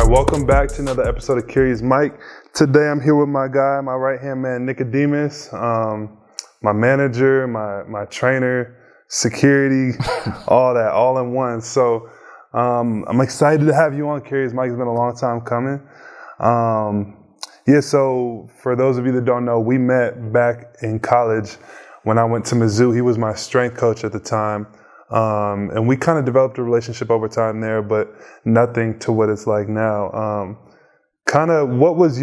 right, welcome back to another episode of Curious Mike. Today I'm here with my guy, my right-hand man, Nicodemus, my manager, my trainer, security, all that, all in one. So I'm excited to have you on Curious Mike. It's been a long time coming. So for those of you that don't know, we met back in college when I went to Mizzou. He was my strength coach at the time. And we kind of developed a relationship over time there, but nothing to what it's like now. Kind of what was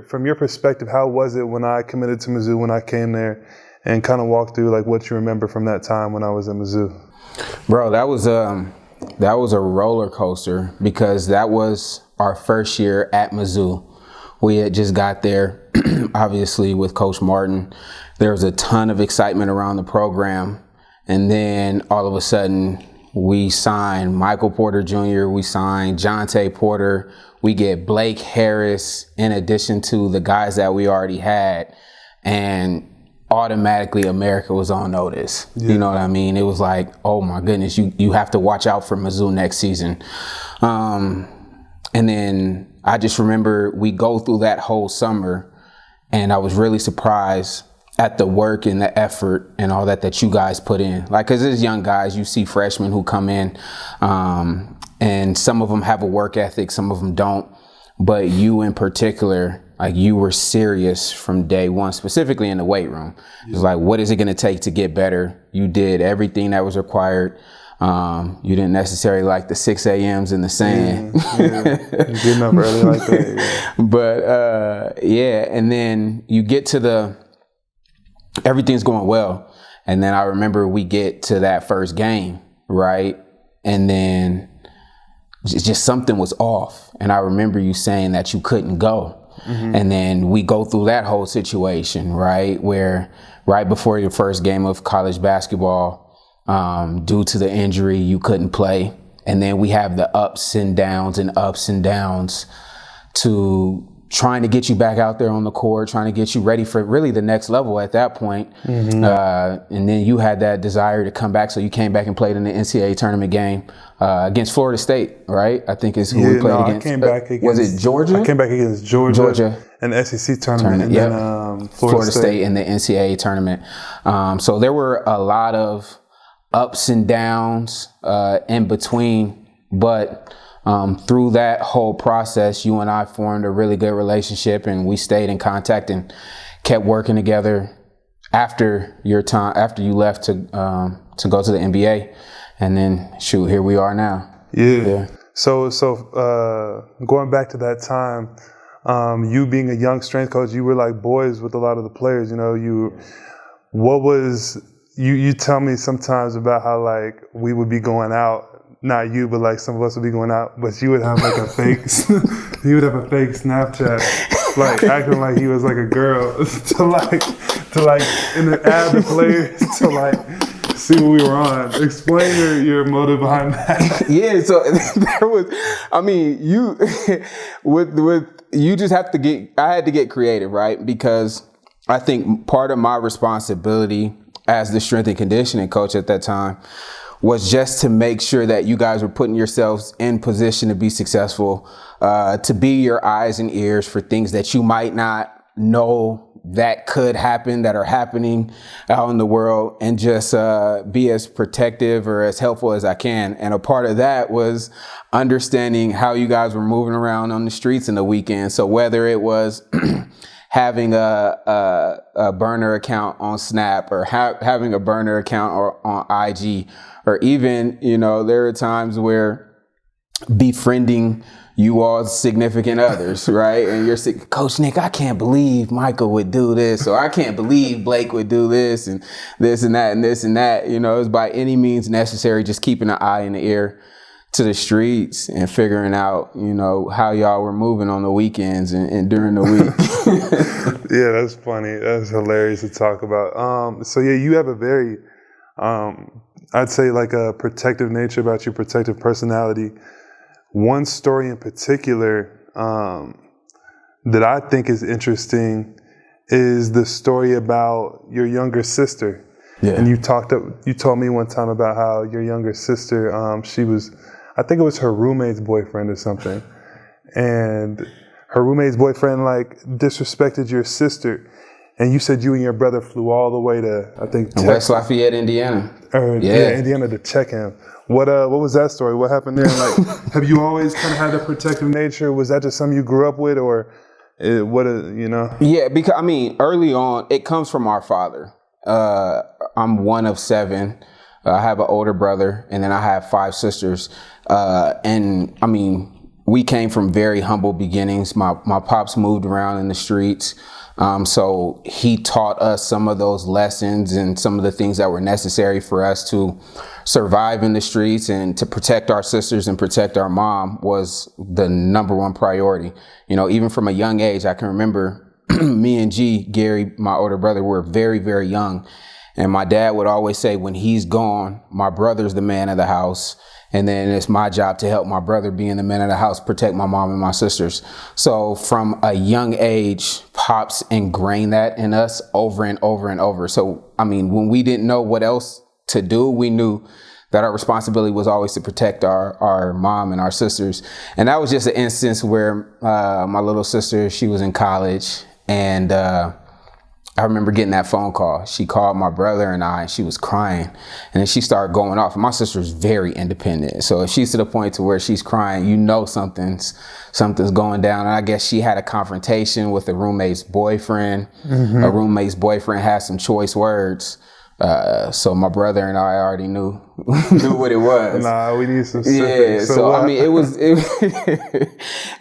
from your perspective, how was it when I committed to Mizzou, when I came there, and kind of walk through like what you remember from that time when I was at Mizzou? Bro, that was a roller coaster because that was our first year at Mizzou. We had just got there, obviously with Coach Martin. There was a ton of excitement around the program. And then all of a sudden, we signed Michael Porter Jr., we signed Jonte Porter, we get Blake Harris in addition to the guys that we already had. And automatically America was on notice. Yeah. You know what I mean? It was like, oh my goodness, you have to watch out for Mizzou next season. And then I just remember we go through that whole summer and I was really surprised at the work and the effort and all that you guys put in. Like, cause as young guys, you see freshmen who come in, and some of them have a work ethic, some of them don't. But you in particular, like you were serious from day one, specifically in the weight room. Yeah. It's like, what is it gonna take to get better? You did everything that was required. You didn't necessarily like the 6 a.m.s in the sand. Yeah. Getting up early like that. Yeah. But and then you get to everything's going well. And then I remember we get to that first game, right? And then just something was off. And I remember you saying that you couldn't go. Mm-hmm. And then we go through that whole situation, right? Where right before your first game of college basketball, due to the injury, you couldn't play. And then we have the ups and downs to trying to get you back out there on the court, trying to get you ready for really the next level at that point. Mm-hmm. And then you had that desire to come back. So you came back and played in the NCAA tournament game against Florida State, right? I think is who we played against. I came back against, was it Georgia? I came back against Georgia in the SEC tournament. And yep. Then Florida State in the NCAA tournament. So there were a lot of ups and downs in between, but through that whole process, you and I formed a really good relationship, and we stayed in contact and kept working together after your time, after you left to go to the NBA, and then here we are now. Yeah. So going back to that time, you being a young strength coach, you were like boys with a lot of the players. You know, you tell me sometimes about how like we would be going out. Not you, but like some of us would be going out, but you would have like a fake, you would have a fake Snapchat, like acting like he was like a girl to add the players to like see what we were on. Explain your motive behind that. Yeah, so there was, I mean, you just have to I had to get creative, right? Because I think part of my responsibility as the strength and conditioning coach at that time was just to make sure that you guys were putting yourselves in position to be successful, to be your eyes and ears for things that you might not know that could happen, that are happening out in the world, and just be as protective or as helpful as I can. And a part of that was understanding how you guys were moving around on the streets in the weekend. So whether it was having a burner account on Snap or having a burner account or on IG, or even, you know, there are times where befriending you all's significant others, right? And you're saying, Coach Nick, I can't believe Michael would do this, or I can't believe Blake would do this and this and that and this and that. You know, it's by any means necessary, just keeping an eye and the ear to the streets and figuring out, you know, how y'all were moving on the weekends and during the week. Yeah, that's funny. That's hilarious to talk about. So yeah, you have a very, I'd say like a protective nature about you, protective personality. One story in particular that I think is interesting is the story about your younger sister. Yeah. And you told me one time about how your younger sister, she was, I think it was her roommate's boyfriend or something. and her roommate's boyfriend like disrespected your sister, and you said you and your brother flew all the way to, I think, West Lafayette, Indiana. Indiana to check him. What was that story? What happened there? Like, have you always kind of had a protective nature? Was that just something you grew up with, or you know? Yeah, because I mean, early on, it comes from our father. I'm one of 7. I have an older brother, and then I have 5 sisters. And I mean, we came from very humble beginnings. My pops moved around in the streets. So he taught us some of those lessons and some of the things that were necessary for us to survive in the streets, and to protect our sisters and protect our mom was the number one priority. You know, even from a young age, I can remember me and Gary, my older brother, were very, very young. And my dad would always say, when he's gone, my brother's the man of the house. And then it's my job to help my brother, being the man of the house, protect my mom and my sisters. So from a young age, Pops ingrained that in us over and over and over. So, I mean, when we didn't know what else to do, we knew that our responsibility was always to protect our mom and our sisters. And that was just an instance where my little sister, she was in college, and I remember getting that phone call. She called my brother and I, and she was crying. And then she started going off. And my sister's very independent. So if she's to the point to where she's crying, you know something's going down. And I guess she had a confrontation with a roommate's boyfriend. Mm-hmm. A roommate's boyfriend had some choice words. So my brother and I already knew what it was. Nah, we need some specifics. Yeah, so I mean, it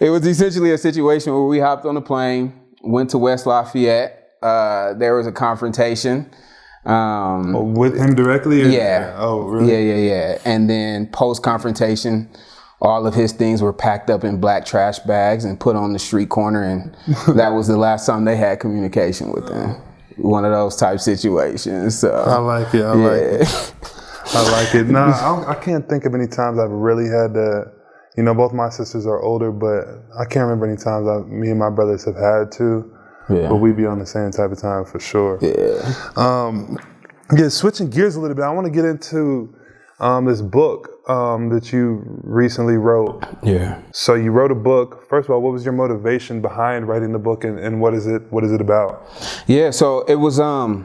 was essentially a situation where we hopped on a plane, went to West Lafayette. There was a confrontation. With him directly? Or? Yeah. Oh, really? Yeah. And then post-confrontation, all of his things were packed up in black trash bags and put on the street corner. And that was the last time they had communication with him. One of those type situations. So I like it. I like it. Nah, I can't think of any times I've really had to, you know, both my sisters are older, but I can't remember any times me and my brothers have had to. Yeah. But we be on the same type of time for sure. Yeah. Switching gears a little bit, I want to get into this book that you recently wrote. Yeah. So you wrote a book. First of all, what was your motivation behind writing the book, and what is it about? Yeah. So it was over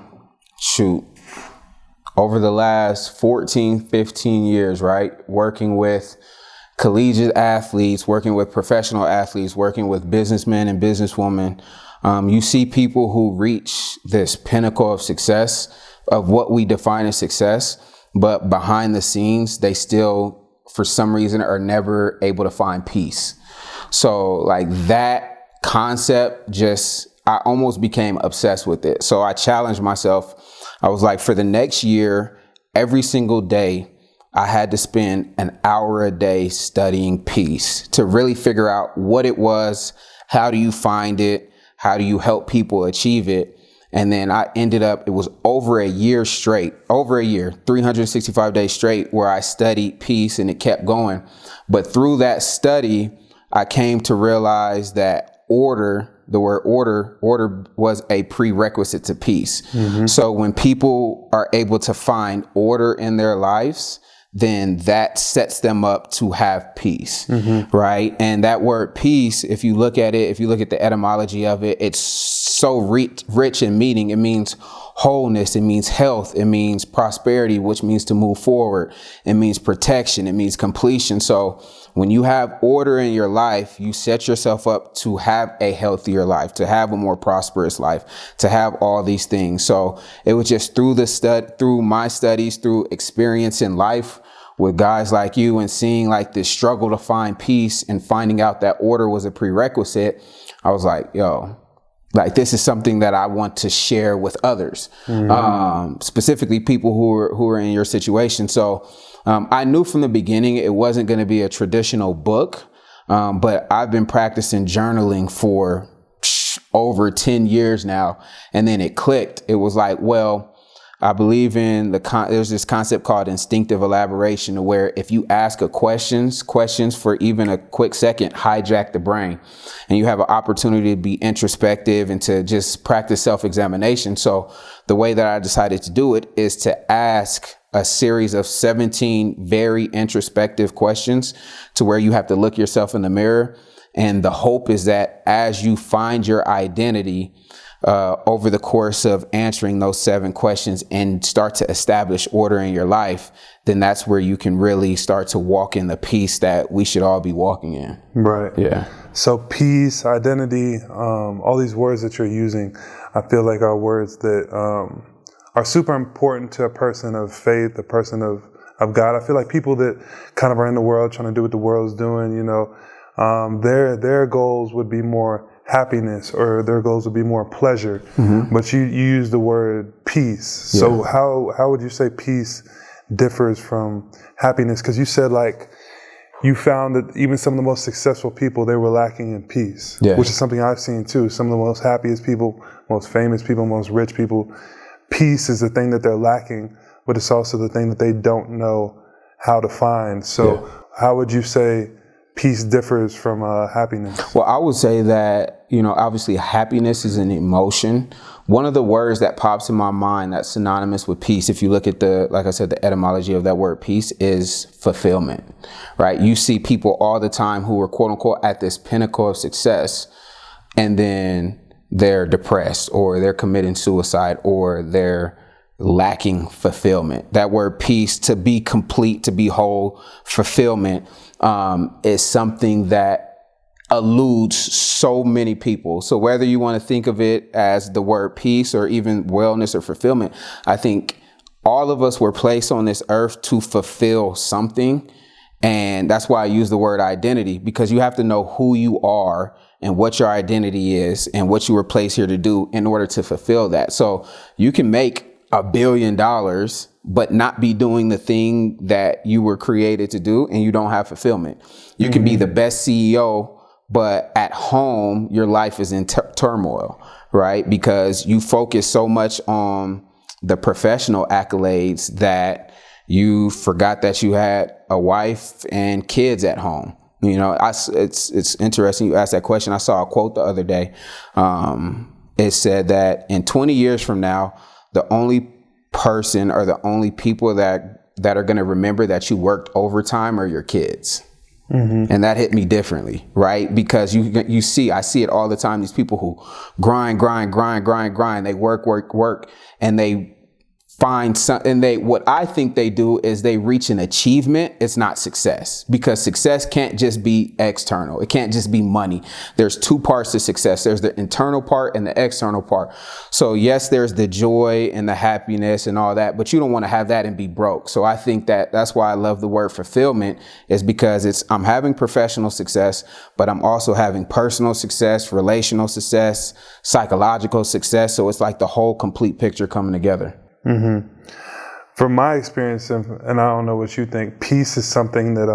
the last 14, 15 years, right, working with collegiate athletes, working with professional athletes, working with businessmen and businesswomen. You see people who reach this pinnacle of success, of what we define as success, but behind the scenes, they still, for some reason, are never able to find peace. So like that concept, I almost became obsessed with it. So I challenged myself. I was like, for the next year, every single day, I had to spend an hour a day studying peace to really figure out what it was. How do you find it? How do you help people achieve it? And then I ended up, it was over a year, 365 days straight, where I studied peace, and it kept going. But through that study, I came to realize that the word order was a prerequisite to peace. Mm-hmm. So when people are able to find order in their lives, then that sets them up to have peace, mm-hmm. right? And that word peace, if you look at the etymology of it, it's so rich in meaning. It means wholeness, it means health, it means prosperity, which means to move forward. It means protection, it means completion. So when you have order in your life, you set yourself up to have a healthier life, to have a more prosperous life, to have all these things. So it was just through my studies, through experience in life with guys like you, and seeing like this struggle to find peace and finding out that order was a prerequisite, I was like, yo, like this is something that I want to share with others, mm-hmm. Specifically people who are in your situation. So I knew from the beginning it wasn't going to be a traditional book, but I've been practicing journaling for over 10 years now. And then it clicked. It was like, well, I believe in there's this concept called instinctive elaboration, where if you ask questions for even a quick second, hijack the brain, and you have an opportunity to be introspective and to just practice self-examination. So the way that I decided to do it is to ask a series of 17 very introspective questions, to where you have to look yourself in the mirror And the hope is that as you find your identity over the course of answering those 7 questions and start to establish order in your life, then that's where you can really start to walk in the peace that we should all be walking in. Right. Yeah. So peace, identity, all these words that you're using, I feel like are words that are super important to a person of faith, a person of God. I feel like people that kind of are in the world trying to do what the world's doing, you know, their goals would be more happiness, or their goals would be more pleasure. But you use the word peace. Yeah. So how would you say peace differs from happiness? Because you said like you found that even some of the most successful people, they were lacking in peace, which is something I've seen too. Some of the most happiest people, most famous people, most rich people, peace is the thing that they're lacking, but it's also the thing that they don't know how to find. So how would you say peace differs from happiness? Well, I would say that, you know, obviously happiness is an emotion. One of the words that pops in my mind that's synonymous with peace, if you look at like I said, the etymology of that word peace, is fulfillment, right? You see people all the time who are quote unquote at this pinnacle of success, and then they're depressed, or they're committing suicide, or they're lacking fulfillment. That word peace, to be complete, to be whole, fulfillment, is something that eludes so many people. So whether you want to think of it as the word peace or even wellness or fulfillment, I think all of us were placed on this earth to fulfill something. And that's why I use the word identity, because you have to know who you are and what your identity is and what you were placed here to do in order to fulfill that. So you can make $1 billion, but not be doing the thing that you were created to do, and you don't have fulfillment. You can be the best CEO, but at home, your life is in turmoil, right? Because you focus so much on the professional accolades that you forgot that you had a wife and kids at home. You know, it's interesting you asked that question. I saw a quote the other day. It said that in 20 years from now, the only person or the only people that are going to remember that you worked overtime are your kids. And that hit me differently, right? Because I see it all the time. These people who grind. They work, and they find something. What I think they do is they reach an achievement. It's not success, because success can't just be external. It can't just be money. There's 2 parts to success. There's the internal part and the external part. So yes, there's the joy and the happiness and all that, but you don't want to have that and be broke. So I think that's why I love the word fulfillment, is because I'm having professional success, but I'm also having personal success, relational success, psychological success. So it's like the whole complete picture coming together. From my experience, and I don't know what you think, peace is something that,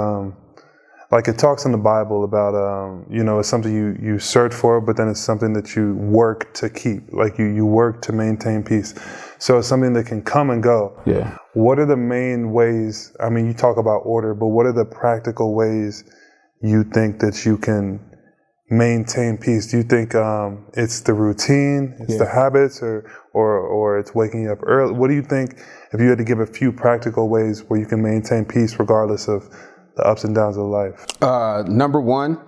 like it talks in the Bible about, you know, it's something you search for, but then it's something that you work to keep, like you work to maintain peace. So it's something that can come and go. Yeah. What are the main ways? I mean, you talk about order, but what are the practical ways you think that you can maintain peace? Do you think it's the routine, it's the habits, or it's waking up early? What do you think, if you had to give a few practical ways where you can maintain peace regardless of the ups and downs of life? Number 1,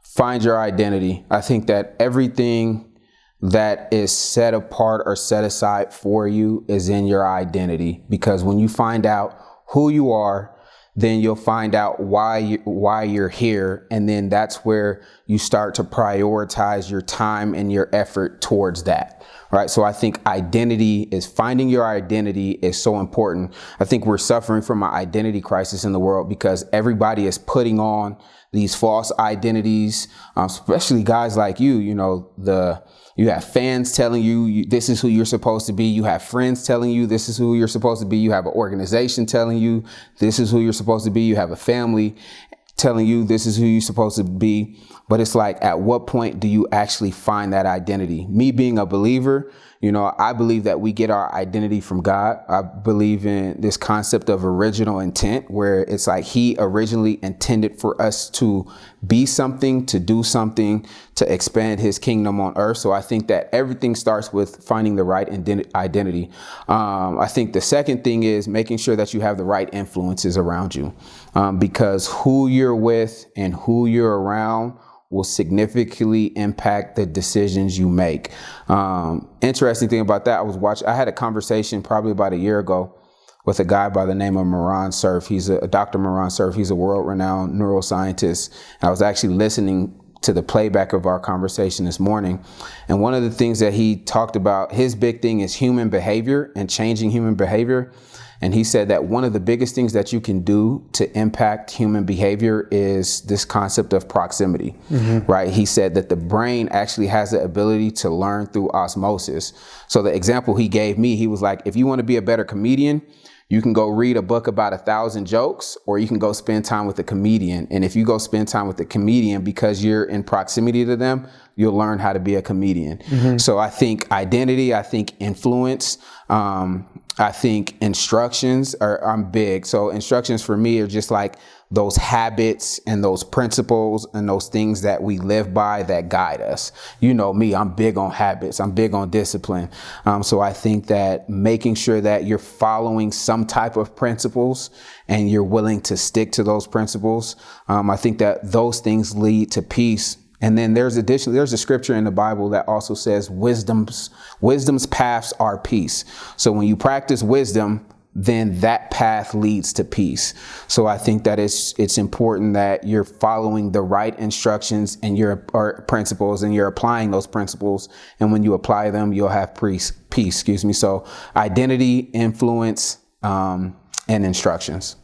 find your identity. I think that everything that is set apart or set aside for you is in your identity, because when you find out who you are, then you'll find out why you're here. And then that's where you start to prioritize your time and your effort towards that. Right. So I think finding your identity is so important. I think we're suffering from an identity crisis in the world because everybody is putting on these false identities, especially guys like you. You know, you have fans telling you this is who you're supposed to be. You have friends telling you this is who you're supposed to be. You have an organization telling you this is who you're supposed to be. You have a family telling you this is who you're supposed to be. But it's like, at what point do you actually find that identity? Me being a believer, you know, I believe that we get our identity from God. I believe in this concept of original intent, where it's like He originally intended for us to be something, to do something, to expand His kingdom on earth. So I think that everything starts with finding the right identity. I think the second thing is making sure that you have the right influences around you, because who you're with and who you're around will significantly impact the decisions you make. Interesting thing about that, I had a conversation probably about a year ago with a guy by the name of Moran Cerf. He's a Dr. Moran Cerf. He's a world-renowned neuroscientist. And I was actually listening to the playback of our conversation this morning. And one of the things that he talked about, his big thing is human behavior and changing human behavior. And he said that one of the biggest things that you can do to impact human behavior is this concept of proximity, right? He said that the brain actually has the ability to learn through osmosis. So the example he gave me, he was like, if you want to be a better comedian, you can go read a book about 1,000 jokes, or you can go spend time with a comedian. And if you go spend time with the comedian, because you're in proximity to them, you'll learn how to be a comedian. So I think identity, I think influence, I think instructions I'm big. So instructions for me are just like those habits and those principles and those things that we live by that guide us. You know me, I'm big on habits. I'm big on discipline. So I think that making sure that you're following some type of principles and you're willing to stick to those principles, I think that those things lead to peace. And then there's a scripture in the Bible that also says wisdom's paths are peace. So when you practice wisdom, then that path leads to peace. So I think that it's important that you're following the right instructions and your principles, and you're applying those principles. And when you apply them, you'll have peace. So identity, influence, and instructions.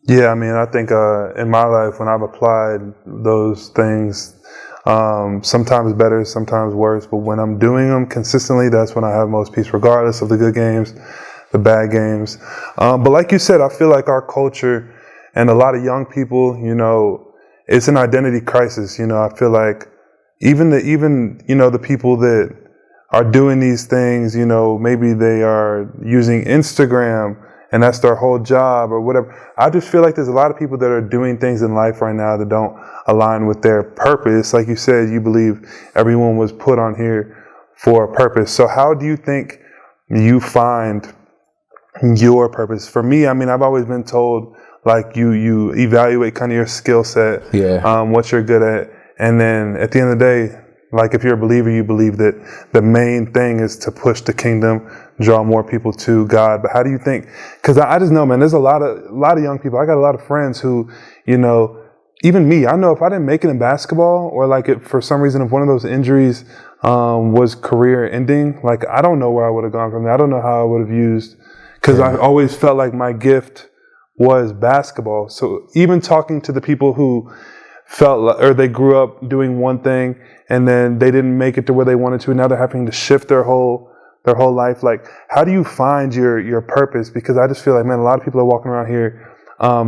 Yeah, I mean, I think in my life, when I've applied those things, sometimes better, sometimes worse, but when I'm doing them consistently, that's when I have most peace, regardless of the good games, the bad games. But like you said, I feel like our culture and a lot of young people, it's an identity crisis. I feel like even the people that are doing these things, maybe they are using Instagram and that's their whole job or whatever. I just feel like there's a lot of people that are doing things in life right now that don't align with their purpose. Like you said, you believe everyone was put on here for a purpose. So how do you think you find your purpose? For me, I mean, I've always been told, like, you evaluate kind of your skill set, what you're good at. And then at the end of the day, like, if you're a believer, you believe that the main thing is to push the kingdom, draw more people to God. But how do you think? Because I just know, man, there's a lot of young people. I got a lot of friends who, even me, I know if I didn't make it in basketball, or like for some reason, if one of those injuries was career ending, like, I don't know where I would have gone from there. I don't know how I would have used, because I always felt like my gift was basketball. So even talking to the people who or they grew up doing one thing and then they didn't make it to where they wanted to, and now they're having to shift their whole life. Like, how do you find your purpose? Because I just feel like, man, a lot of people are walking around here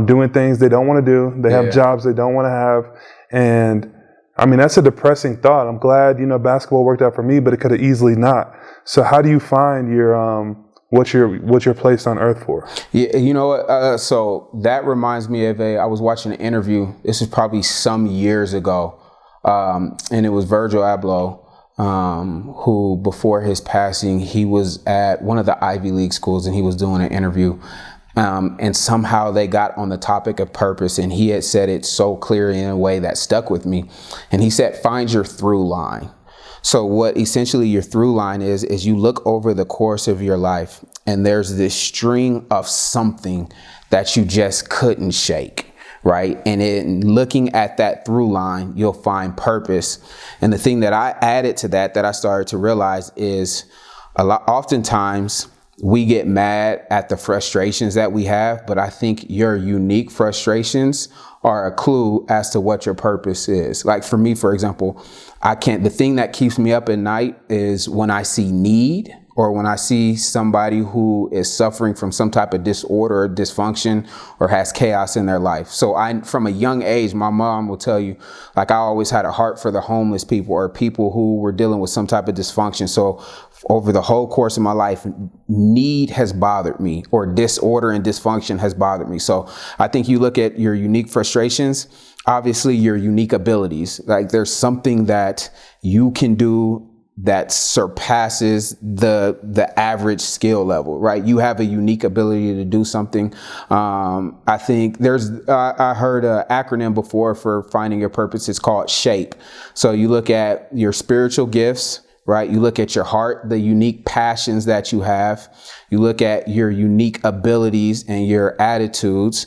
doing things they don't want to do. They have jobs they don't want to have. And I mean, that's a depressing thought. I'm glad, basketball worked out for me, but it could have easily not. So how do you find your what you're placed on earth for? Yeah, so that reminds me of I was watching an interview. This is probably some years ago. And it was Virgil Abloh, who before his passing, he was at one of the Ivy League schools and he was doing an interview. And somehow they got on the topic of purpose, and he had said it so clearly in a way that stuck with me. And he said, find your through line. So what essentially your through line is you look over the course of your life and there's this string of something that you just couldn't shake, right? And in looking at that through line, you'll find purpose. And the thing that I added to that I started to realize is oftentimes we get mad at the frustrations that we have, but I think your unique frustrations are a clue as to what your purpose is. Like for me, for example, the thing that keeps me up at night is when I see need, or when I see somebody who is suffering from some type of disorder or dysfunction or has chaos in their life. So from a young age, my mom will tell you, like, I always had a heart for the homeless people or people who were dealing with some type of dysfunction. So over the whole course of my life, need has bothered me, or disorder and dysfunction has bothered me. So I think you look at your unique frustrations, obviously your unique abilities, like there's something that you can do that surpasses the average skill level, right? You have a unique ability to do something. I think I heard an acronym before for finding your purpose. It's called SHAPE. So you look at your spiritual gifts, right? You look at your heart, the unique passions that you have. You look at your unique abilities and your attitudes.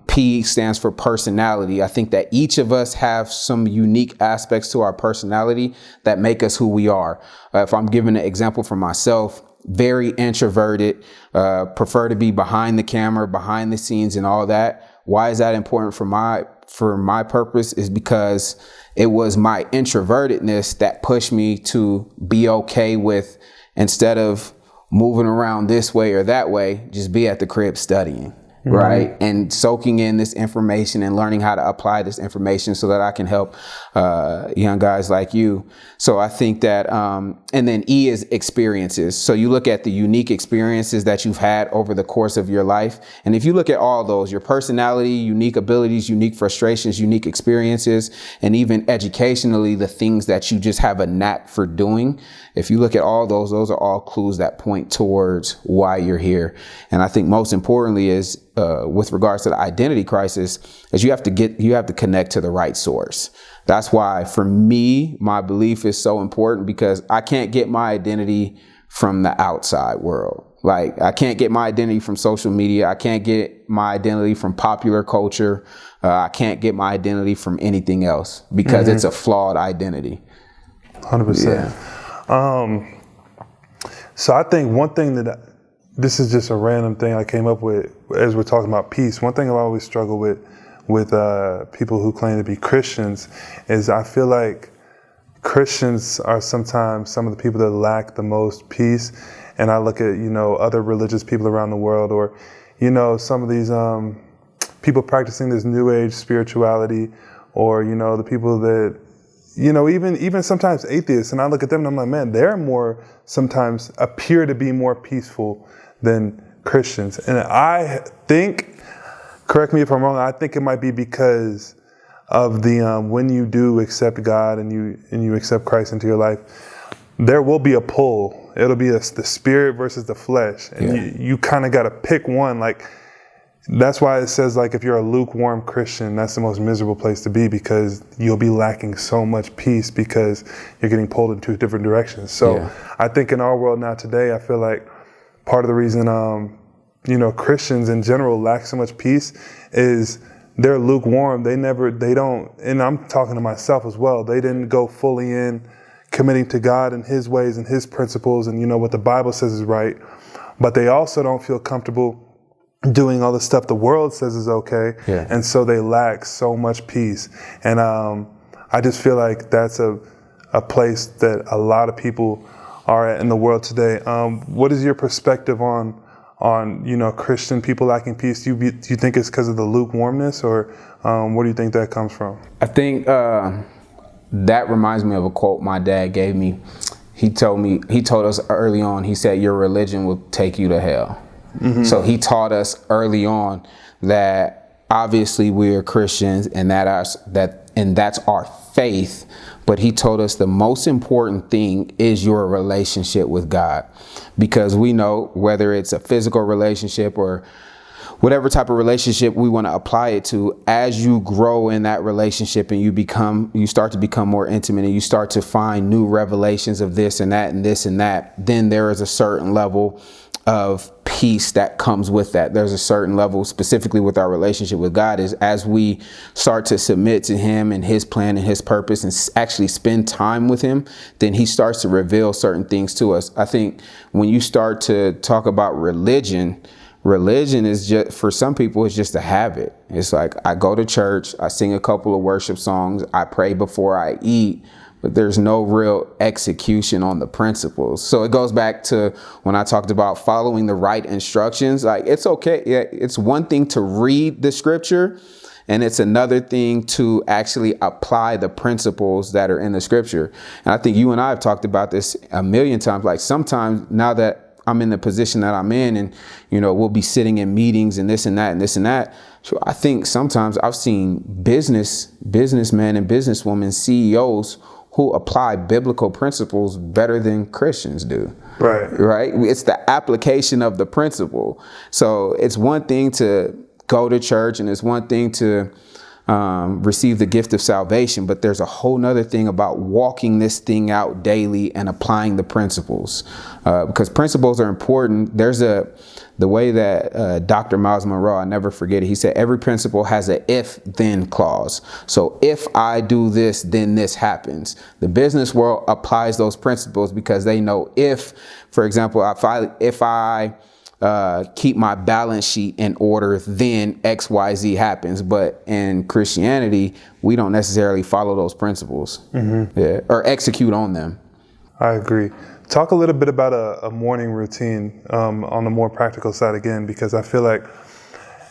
P stands for personality. I think that each of us have some unique aspects to our personality that make us who we are. If I'm giving an example for myself, very introverted, prefer to be behind the camera, behind the scenes and all that. Why is that important for my purpose? Is because it was my introvertedness that pushed me to be okay with, instead of moving around this way or that way, just be at the crib studying. Mm-hmm. Right. And soaking in this information and learning how to apply this information so that I can help young guys like you. So I think that and then E is experiences. So you look at the unique experiences that you've had over the course of your life. And if you look at all those, your personality, unique abilities, unique frustrations, unique experiences, and even educationally, the things that you just have a knack for doing. If you look at all those are all clues that point towards why you're here. And I think most importantly is with regards to the identity crisis, is you have to connect to the right source. That's why for me, my belief is so important, because I can't get my identity from the outside world. Like, I can't get my identity from social media. I can't get my identity from popular culture. I can't get my identity from anything else, because it's a flawed identity. 100%. Yeah. So I think one thing this is just a random thing I came up with as we're talking about peace. One thing I've always struggled with people who claim to be Christians is I feel like Christians are sometimes some of the people that lack the most peace. And I look at, other religious people around the world, or, some of these people practicing this new age spirituality, or, the people that, even sometimes atheists. And I look at them and I'm like, man, they're sometimes appear to be more peaceful than Christians. And I think, correct me if I'm wrong, I think it might be because of the when you do accept God and you accept Christ into your life, there will be a pull. It'll be the spirit versus the flesh. And you kind of got to pick one. Like, that's why it says, like, if you're a lukewarm Christian, that's the most miserable place to be, because you'll be lacking so much peace because you're getting pulled in two different directions. So I think in our world now today, I feel like part of the reason, Christians in general lack so much peace is they're lukewarm. They don't, and I'm talking to myself as well, they didn't go fully in committing to God and his ways and his principles and what the Bible says is right. But they also don't feel comfortable doing all the stuff the world says is okay. Yeah. And so they lack so much peace. And I just feel like that's a place that a lot of people are at in the world today. What is your perspective on Christian people lacking peace? Do you think it's because of the lukewarmness, or where do you think that comes from? I think that reminds me of a quote my dad gave me. He told us early on, he said, your religion will take you to hell. Mm-hmm. So he taught us early on that obviously we are Christians and that's our faith. But he told us the most important thing is your relationship with God, because we know whether it's a physical relationship or whatever type of relationship we want to apply it to, as you grow in that relationship and you start to become more intimate and you start to find new revelations of this and that and this and that, then there is a certain level of peace that comes with that. There's a certain level, specifically with our relationship with God, is as we start to submit to him and his plan and his purpose and actually spend time with him, then he starts to reveal certain things to us. I think when you start to talk about religion is just, for some people, it's just a habit. It's like, I go to church, I sing a couple of worship songs, I pray before I eat, but there's no real execution on the principles. So it goes back to when I talked about following the right instructions. Like, it's okay. Yeah, it's one thing to read the scripture, and it's another thing to actually apply the principles that are in the scripture. And I think you and I have talked about this a million times. Like, sometimes now that I'm in the position that I'm in, and, we'll be sitting in meetings and this and that and this and that. So I think sometimes I've seen businessmen and businesswomen, CEOs, who apply biblical principles better than Christians do. Right. It's the application of the principle. So it's one thing to go to church, and it's one thing to receive the gift of salvation, but there's a whole nother thing about walking this thing out daily and applying the principles, because principles are important. There's the way that Dr. Miles Monroe, I never forget it, he said every principle has a if-then clause. So if I do this, then this happens. The business world applies those principles because they know if, for example, if I keep my balance sheet in order, then XYZ happens. But in Christianity, we don't necessarily follow those principles or execute on them. I agree. Talk a little bit about a morning routine on the more practical side again, because I feel like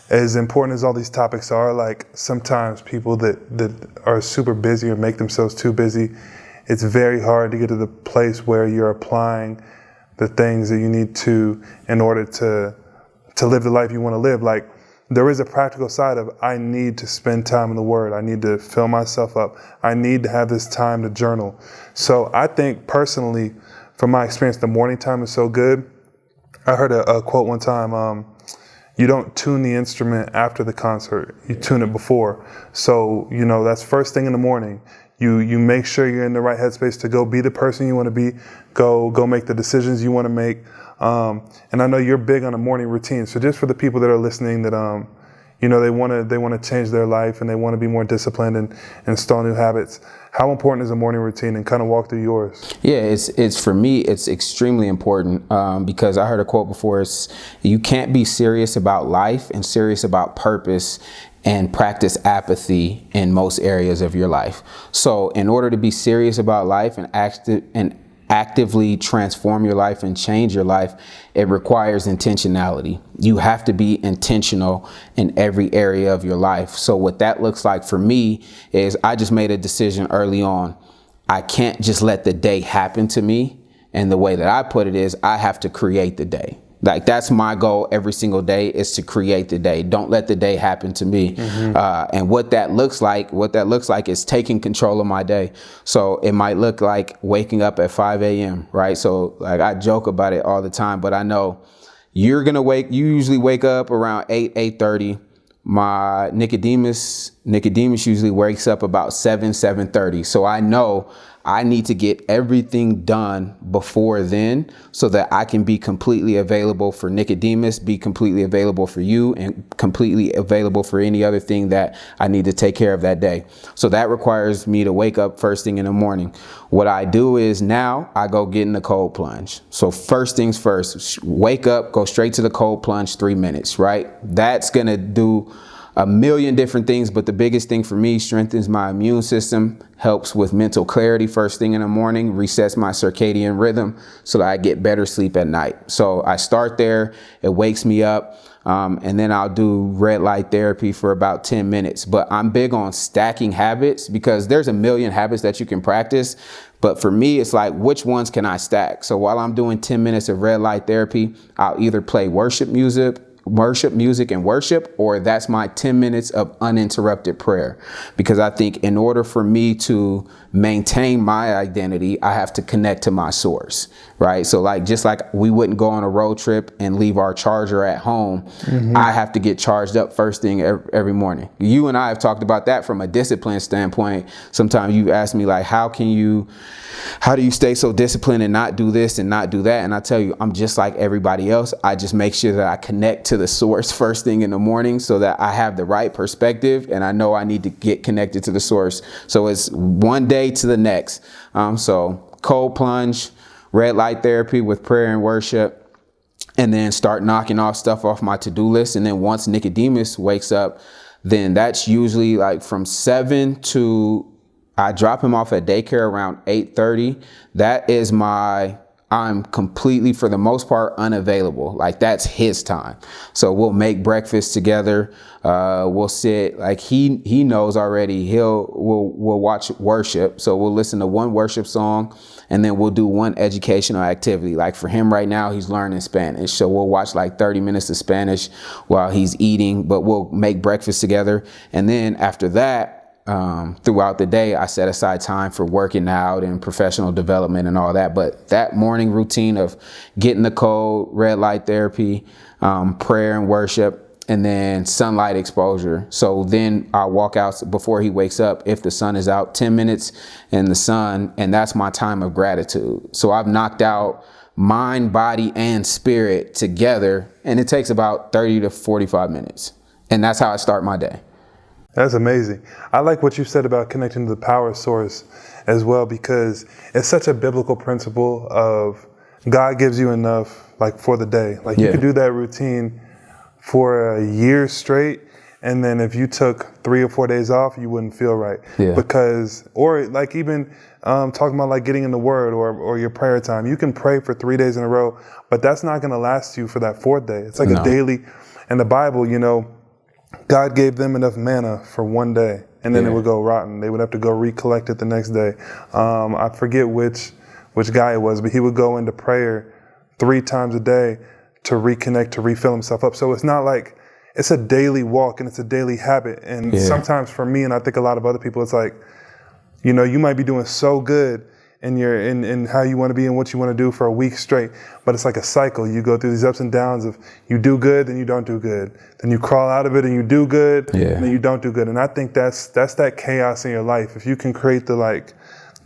as important as all these topics are, like sometimes people that are super busy or make themselves too busy, it's very hard to get to the place where you're applying the things that you need to in order to live the life you want to live. Like, there is a practical side of, I need to spend time in the Word. I need to fill myself up. I need to have this time to journal. So I think personally, from my experience, the morning time is so good. I heard a quote one time, you don't tune the instrument after the concert, you tune it before. So, that's first thing in the morning. You make sure you're in the right headspace to go be the person you want to be, go make the decisions you want to make. And I know you're big on a morning routine. So just for the people that are listening that, they want to change their life and they want to be more disciplined and install new habits, how important is a morning routine, and kind of walk through yours? Yeah, it's for me, it's extremely important because I heard a quote before, you can't be serious about life and serious about purpose and practice apathy in most areas of your life. So in order to be serious about life and actively transform your life and change your life, it requires intentionality. You have to be intentional in every area of your life. So what that looks like for me is I just made a decision early on. I can't just let the day happen to me. And the way that I put it is I have to create the day. Like, that's my goal every single day, is to create the day. Don't let the day happen to me. And what that looks like is taking control of my day. So it might look like waking up at 5 a.m., right? So like, I joke about it all the time, but I know you usually wake up around 8:30. My Nicodemus usually wakes up about 7:30. So I know I need to get everything done before then so that I can be completely available for Nicodemus, be completely available for you, and completely available for any other thing that I need to take care of that day. So that requires me to wake up first thing in the morning. What I do is now I go get in the cold plunge. So first things first, wake up, go straight to the cold plunge, 3 minutes, right? That's going to do a million different things, but the biggest thing for me, strengthens my immune system, helps with mental clarity first thing in the morning, resets my circadian rhythm so that I get better sleep at night. So I start there, it wakes me up, and then I'll do red light therapy for about 10 minutes. But I'm big on stacking habits because there's a million habits that you can practice. But for me, it's like, which ones can I stack? So while I'm doing 10 minutes of red light therapy, I'll either play worship music, or that's my 10 minutes of uninterrupted prayer. Because I think in order for me to maintain my identity, I have to connect to my source, right? So like, just like we wouldn't go on a road trip and leave our charger at home, I have to get charged up first thing every morning. You and I have talked about that from a discipline standpoint. Sometimes you've asked me like, how do you stay so disciplined and not do this and not do that? And I tell you, I'm just like everybody else. I just make sure that I connect to the source first thing in the morning so that I have the right perspective and I know I need to get connected to the source. So it's one day to the next. So cold plunge, red light therapy with prayer and worship, and then start knocking off stuff off my to-do list. And then once Nicodemus wakes up, then that's usually like from 7 to, I drop him off at daycare around 8:30. That is I'm completely, for the most part, unavailable. Like, that's his time. So we'll make breakfast together. We'll sit, like he knows already. We'll watch worship. So we'll listen to one worship song and then we'll do one educational activity. Like for him right now, he's learning Spanish. So we'll watch like 30 minutes of Spanish while he's eating, but we'll make breakfast together. And then after that, throughout the day, I set aside time for working out and professional development and all that. But that morning routine of getting the code, red light therapy, prayer and worship, and then sunlight exposure. So then I walk out before he wakes up, if the sun is out, 10 minutes in the sun, and that's my time of gratitude. So I've knocked out mind, body, and spirit together, and it takes about 30 to 45 minutes. And that's how I start my day. That's amazing. I like what you said about connecting to the power source as well, because it's such a biblical principle of God gives you enough, like, for the day. Like, you could do that routine for a year straight, and then if you took 3 or 4 days off, you wouldn't feel right. Because, or like even talking about like getting in the Word or your prayer time, you can pray for 3 days in a row, but that's not going to last you for that 4th day. It's like a daily. In the Bible, you know, God gave them enough manna for 1 day, and then it would go rotten. They would have to go recollect it the next day. I forget which guy it was, but he would go into prayer 3 times a day to reconnect, to refill himself up. So it's not like, it's a daily walk and it's a daily habit. And sometimes for me, and I think a lot of other people, it's like, you know, you might be doing so good in how you want to be and what you want to do for a week straight, but it's like a cycle. You go through these ups and downs of you do good, then you don't do good. Then you crawl out of it and you do good, and then you don't do good. And I think that's that chaos in your life. If you can create the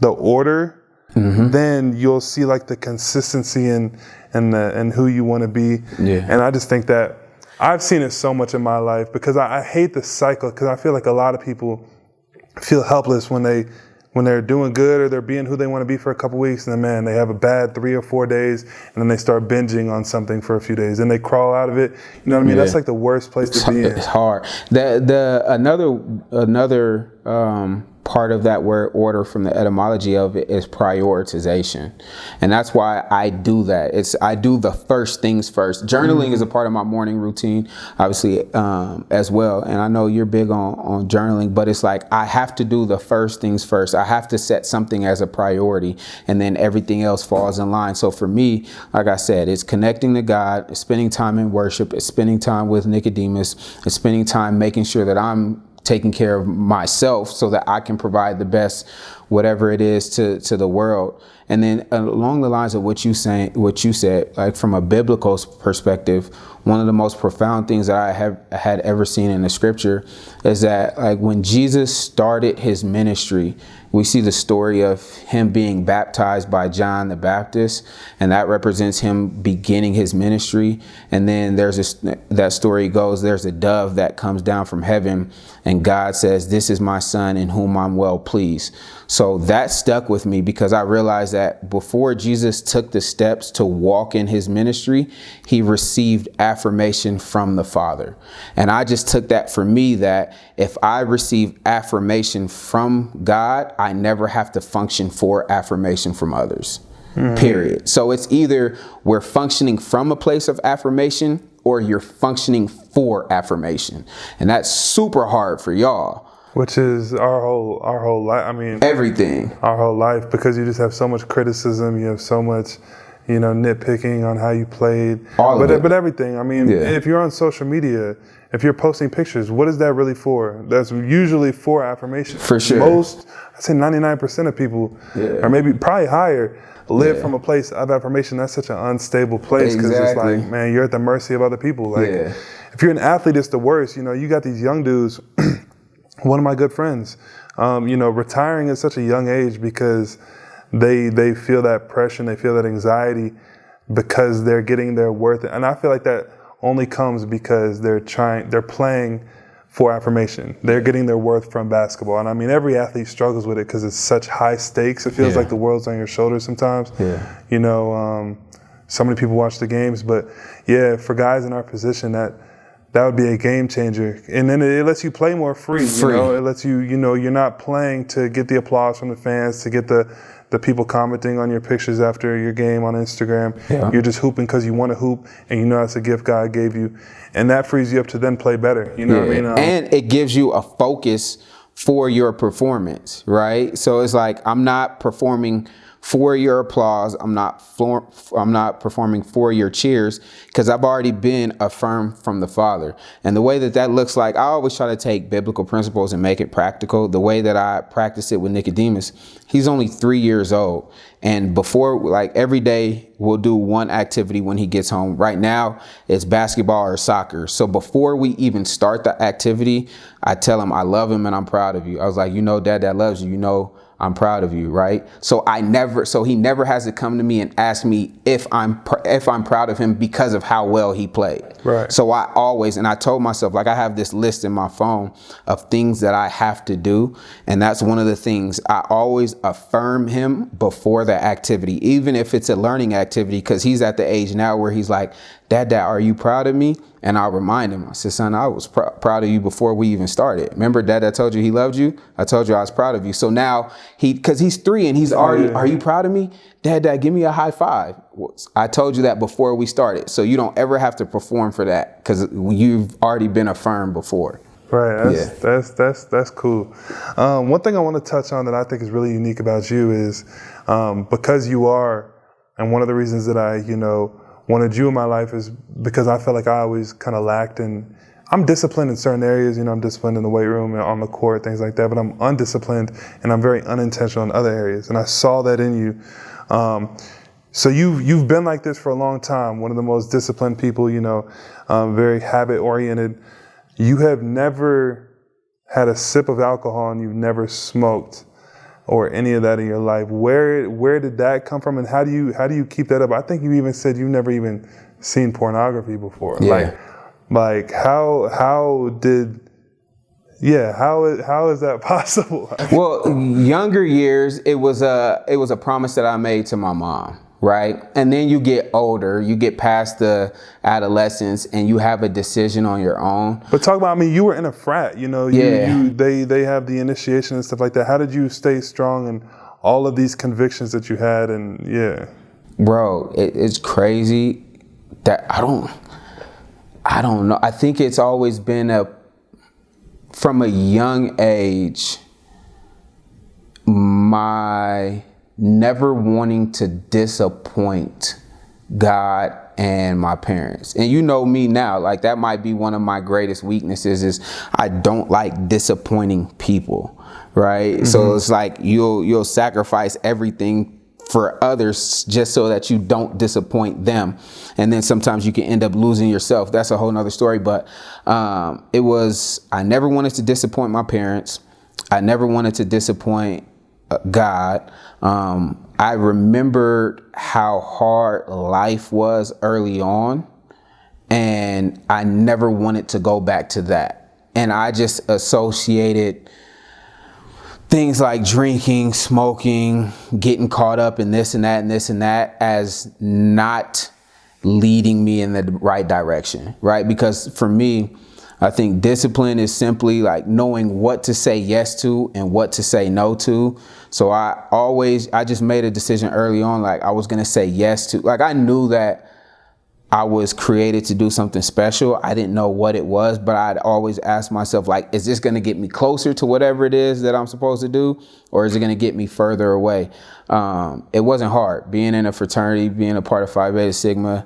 order, then you'll see like the consistency and who you want to be. And I just think that I've seen it so much in my life, because I hate the cycle, because I feel like a lot of people feel helpless when they're doing good or they're being who they want to be for a couple weeks, and then, man, they have a bad 3 or 4 days, and then they start binging on something for a few days, and they crawl out of it. You know what I mean? That's like the worst place to be in. It's hard. Another part of that word order, from the etymology of it, is prioritization, and that's why I do that. I do the first things first. Journaling is a part of my morning routine, obviously, as well. And I know you're big on journaling, but it's like I have to do the first things first. I have to set something as a priority, and then everything else falls in line. So for me, like I said, it's connecting to God, it's spending time in worship, it's spending time with Nicodemus, it's spending time making sure that I'm taking care of myself so that I can provide the best, whatever it is, to the world. And then along the lines of what you said, like from a biblical perspective, one of the most profound things that I had ever seen in the scripture is that, like, when Jesus started his ministry, we see the story of him being baptized by John the Baptist, and that represents him beginning his ministry. And then that story goes, there's a dove that comes down from heaven, and God says, "This is my son in whom I'm well pleased." So that stuck with me, because I realized that before Jesus took the steps to walk in his ministry, he received affirmation from the Father. And I just took that for me, that if I receive affirmation from God, I never have to function for affirmation from others, period. So it's either we're functioning from a place of affirmation, or you're functioning for affirmation. And that's super hard for y'all. Which is our whole life. I mean, everything. Our whole life, because you just have so much criticism. You have so much, nitpicking on how you played. But everything. I mean, if you're on social media, if you're posting pictures, what is that really for? That's usually for affirmation. For sure. I'd say 99% of people, or maybe probably higher, live from a place of affirmation. That's such an unstable place, because it's like, man, you're at the mercy of other people. Like, if you're an athlete, it's the worst. You got these young dudes. One of my good friends, retiring at such a young age because they feel that pressure, they feel that anxiety, because they're getting their worth. And I feel like that only comes because they're playing for affirmation. They're getting their worth from basketball. And I mean, every athlete struggles with it because it's such high stakes. It feels like the world's on your shoulders sometimes. So many people watch the games, but for guys in our position, that would be a game changer. And then it lets you play more free. It lets you, you're not playing to get the applause from the fans, to get the people commenting on your pictures after your game on Instagram. You're just hooping because you want to hoop, and that's a gift God gave you. And that frees you up to then play better. What I mean? And it gives you a focus for your performance, right? So it's like, I'm not performing for your applause. I'm not performing for your cheers, because I've already been affirmed from the Father. And the way that looks like, I always try to take biblical principles and make it practical. The way that I practice it with Nicodemus, he's only 3 years old. And before, like every day, we'll do one activity when he gets home. Right now, it's basketball or soccer. So before we even start the activity, I tell him I love him and I'm proud of you. I was like, Dad loves you. I'm proud of you, right? So he never has to come to me and ask me if I'm proud of him because of how well he played. Right. So I told myself, like, I have this list in my phone of things that I have to do. And that's one of the things I always affirm him before the activity, even if it's a learning activity, because he's at the age now where he's like, Dad, are you proud of me? And I'll remind him, I said, son, I was proud of you before we even started. Remember, Dad, I told you he loved you? I told you I was proud of you. So now because he's 3 and he's already, Are you proud of me? Dad, give me a high five. I told you that before we started. So you don't ever have to perform for that, because you've already been affirmed before. Right. That's cool. One thing I want to touch on that I think is really unique about you is because you are, and one of the reasons that I, wanted you in my life is because I felt like I always kind of lacked in. I'm disciplined in certain areas, I'm disciplined in the weight room and on the court, things like that, but I'm undisciplined and I'm very unintentional in other areas. And I saw that in you. So you've been like this for a long time, one of the most disciplined people, very habit oriented. You have never had a sip of alcohol and you've never smoked or any of that in your life. Where did that come from, and how do you keep that up? I think you even said you've never even seen pornography before. Yeah. Like how is that possible? Well, younger years, it was a promise that I made to my mom, right? And then you get older, you get past the adolescence, and you have a decision on your own. But talk about, you were in a frat, they have the initiation and stuff like that. How did you stay strong in all of these convictions that you had? And Bro, it's crazy that I don't know. I think it's always been from a young age, my never wanting to disappoint God and my parents. And you know me now, like that might be one of my greatest weaknesses is I don't like disappointing people, right? Mm-hmm. So it's like you'll sacrifice everything for others just so that you don't disappoint them. And then sometimes you can end up losing yourself. That's a whole nother story. But I never wanted to disappoint my parents. I never wanted to disappoint God. I remembered how hard life was early on, and I never wanted to go back to that. And I just associated things like drinking, smoking, getting caught up in this and that and this and that as not leading me in the right direction, right? Because for me, I think discipline is simply like knowing what to say yes to and what to say no to. So I just made a decision early on, like I was going to say yes to, like I knew that I was created to do something special. I didn't know what it was, but I'd always ask myself, like, is this going to get me closer to whatever it is that I'm supposed to do? Or is it going to get me further away? It wasn't hard being in a fraternity, being a part of Phi Beta Sigma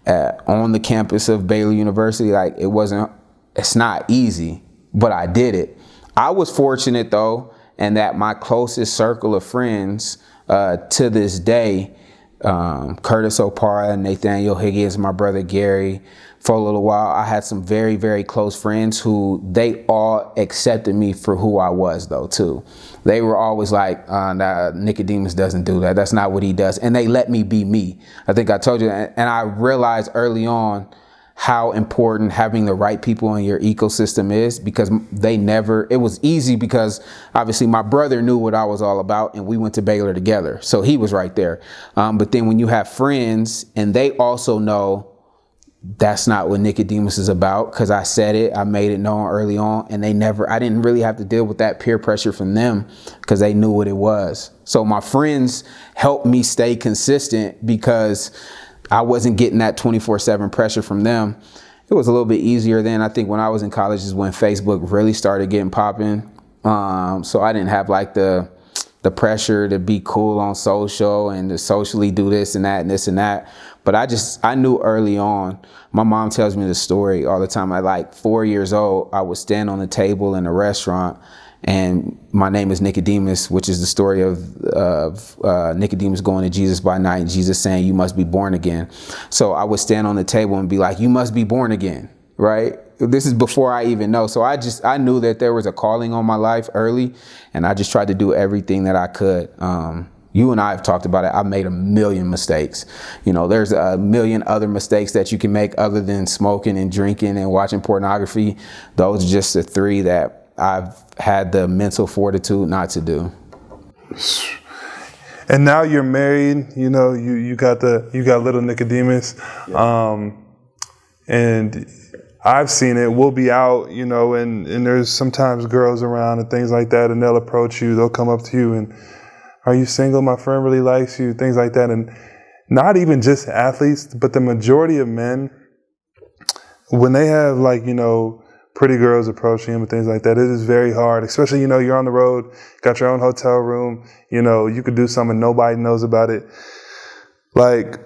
on the campus of Baylor University. Like it's not easy, but I did it. I was fortunate though, and that my closest circle of friends to this day, Curtis Opara, Nathaniel Higgins, my brother Gary, for a little while, I had some very, very close friends who they all accepted me for who I was though too. They were always like, nah, Nicodemus doesn't do that. That's not what he does. And they let me be me. I think I told you that. And I realized early on how important having the right people in your ecosystem is, because it was easy because obviously my brother knew what I was all about and we went to Baylor together. So he was right there. But then when you have friends and they also know that's not what Nicodemus is about, because I said it, I made it known early on, and I didn't really have to deal with that peer pressure from them because they knew what it was. So my friends helped me stay consistent because I wasn't getting that 24/7 pressure from them. It was a little bit easier then. I think when I was in college is when Facebook really started getting popping. So I didn't have like the the pressure to be cool on social and to socially do this and that and this and that. But I knew early on. My mom tells me the story all the time. At like 4 years old, I would stand on the table in a restaurant, and my name is Nicodemus, which is the story of Nicodemus going to Jesus by night and Jesus saying, "You must be born again." So I would stand on the table and be like, "You must be born again," right? This is before I even know. So I knew that there was a calling on my life early, and I just tried to do everything that I could. You and I have talked about it. I made a million mistakes. You know, there's a million other mistakes that you can make other than smoking and drinking and watching pornography. Those are just the 3 that I've had the mental fortitude not to do. And now you're married. You know, you got little Nicodemus, and I've seen it. We'll be out, you know, and there's sometimes girls around and things like that, and they'll approach you. They'll come up to you and, "Are you single? My friend really likes you," things like that. And not even just athletes, but the majority of men, when they have, like, you know, pretty girls approaching them and things like that, it is very hard, especially, you know, you're on the road, got your own hotel room, you know, you could do something, nobody knows about it. Like,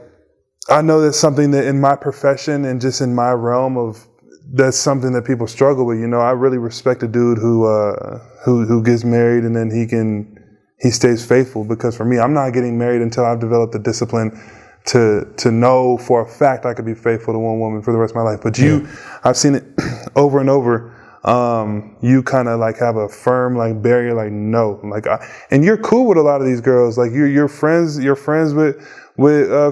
I know that's something that in my profession and just in my realm of, that's something that people struggle with. You know, I really respect a dude who gets married and then he stays faithful, because for me, I'm not getting married until I've developed the discipline to know for a fact I could be faithful to one woman for the rest of my life. But I've seen it over and over. You kind of like have a firm like barrier, like no, like, and you're cool with a lot of these girls. Like you're friends with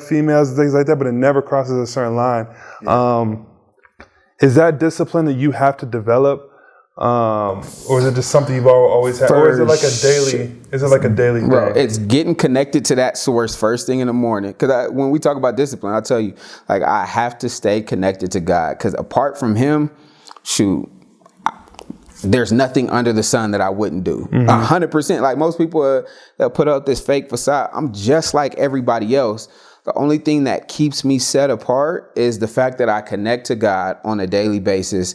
females and things like that, but it never crosses a certain line. Is that discipline that you have to develop? Or is it just something you've always had? Or is it like a daily thing? Bro, it's getting connected to that source first thing in the morning. Because when we talk about discipline, I tell you, like, I have to stay connected to God. Because apart from Him, there's nothing under the sun that I wouldn't do. 100%. Like most people that put out this fake facade, I'm just like everybody else. The only thing that keeps me set apart is the fact that I connect to God on a daily basis